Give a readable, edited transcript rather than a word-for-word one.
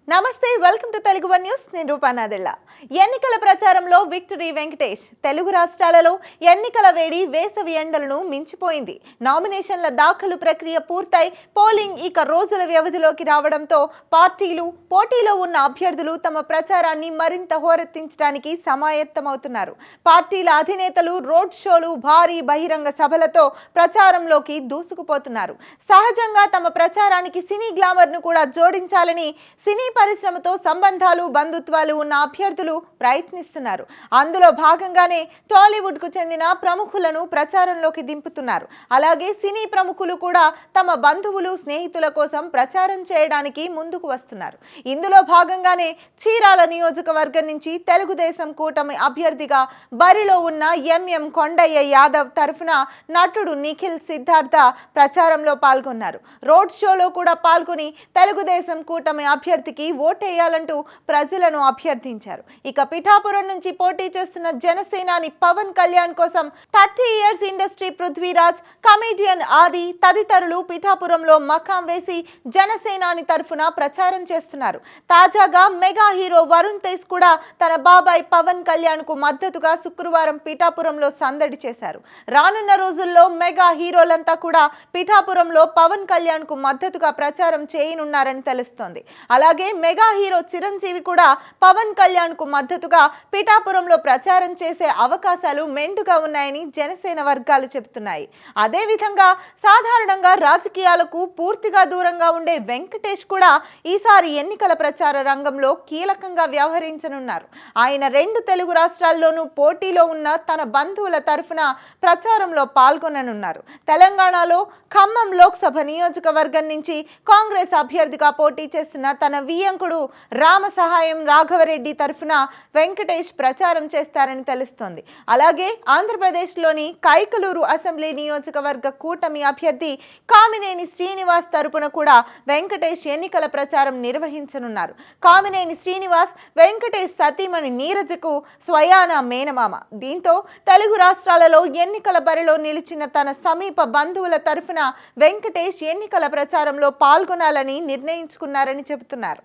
నమస్తే welcome to Telugu one news నేను రూపానాదెళ్ళ ఎన్నికల ప్రచారంలో విక్టరీ వెంకటేష్ తెలుగు రాష్ట్రాలలో ఎన్నికల వేడి వేసవి ఎండలను మించిపోయింది. నామినేషన్ల దాఖలు ప్రక్రియ పూర్తయి పోలింగ్ ఇక రోజుల వ్యవధిలోకి రావడంతో పార్టీలు పోటీలో ఉన్న అభ్యర్థులు తమ ప్రచారాన్ని మరింత హోరెత్తించడానికి సమాయత్తమవుతున్నారు. పార్టీల అధినేతలు రోడ్ షోలు భారీ బహిరంగ సభలతో ప్రచారంలోకి దూసుకుపోతున్నారు. సహజంగా తమ ప్రచారానికి సినీ గ్లామర్ను కూడా జోడించాలని సినీ పరిశ్రమతో సంబంధాలు బంధుత్వాలు ఉన్న అభ్యర్థులు ప్రయత్నిస్తున్నారు. అందులో భాగంగానే టాలీవుడ్ కు చెందిన ప్రముఖులను ప్రచారంలోకి దింపుతున్నారు. అలాగే సినీ ప్రముఖులు కూడా తమ బంధువులు స్నేహితుల కోసం ప్రచారం చేయడానికి ముందుకు వస్తున్నారు. ఇందులో భాగంగానే చీరాల నియోజకవర్గం నుంచి తెలుగుదేశం కూటమి అభ్యర్థిగా బరిలో ఉన్న ఎంఎం కొండయ్య యాదవ్ తరఫున నటుడు నిఖిల్ సిద్ధార్థ ప్రచారంలో పాల్గొన్నారు. రోడ్ షోలో కూడా పాల్గొని తెలుగుదేశం కూటమి అభ్యర్థికి ఓటేయాలంటూ ప్రజలను అభ్యర్థించారు. ఇక పిఠాపురం నుంచి పోటీ చేస్తున్న జనసేనాని పవన్ కళ్యాణ్ కోసం 30 ఇయర్స్ ఇండస్ట్రీ పృథ్వీరాజ్, కమెడియన్ ఆది తదితరులు పిఠాపురంలో మకాం వేసి జనసేనాని తరఫున ప్రచారం చేస్తున్నారు. తాజాగా మెగా హీరో వరుణ్ తేజ్ కూడా తన బాబాయ్ పవన్ కళ్యాణ్ కు మద్దతుగా శుక్రవారం పిఠాపురంలో సందడి చేశారు. రానున్న రోజుల్లో మెగా హీరోలంతా కూడా పిఠాపురంలో పవన్ కళ్యాణ్ కు మద్దతుగా ప్రచారం చేయనున్నారని తెలుస్తోంది. అలాగే మెగా హీరో చిరంజీవి కూడా పవన్ కళ్యాణ్ కు మద్దతుగా పిఠాపురంలో ప్రచారం చేసే అవకాశాలు మెండుగా ఉన్నాయని జనసేన వర్గాలు చెబుతున్నాయి. అదే విధంగా సాధారణంగా రాజకీయాలకు పూర్తిగా దూరంగా ఉండే వెంకటేష్ కూడా ఈసారి ఎన్నికల ప్రచార రంగంలో కీలకంగా వ్యవహరించనున్నారు. ఆయన 2 తెలుగు రాష్ట్రాల్లోనూ పోటీలో ఉన్న తన బంధువుల తరఫున ప్రచారంలో పాల్గొననున్నారు. తెలంగాణలో ఖమ్మం లోక్సభ నియోజకవర్గం నుంచి కాంగ్రెస్ అభ్యర్థిగా పోటీ చేస్తున్న తన వియ్యంకుడు రామసహాయం రాఘవరెడ్డి తరఫున వెంకటేష్ ప్రచారం చేస్తారని తెలుస్తోంది. అలాగే ఆంధ్రప్రదేశ్లోని కైకలూరు అసెంబ్లీ నియోజకవర్గ కూటమి అభ్యర్థి కామినేని శ్రీనివాస్ తరపున కూడా వెంకటేష్ ఎన్నికల ప్రచారం నిర్వహించనున్నారు. కామినేని శ్రీనివాస్ వెంకటేష్ సతీమణి నీరజకు స్వయాన మేనమామ. దీంతో తెలుగు రాష్ట్రాలలో ఎన్నికల బరిలో నిలిచిన తన సమీప బంధువుల తరఫున వెంకటేష్ ఎన్నికల ప్రచారంలో పాల్గొనాలని నిర్ణయించుకున్నారని చెబుతున్నారు.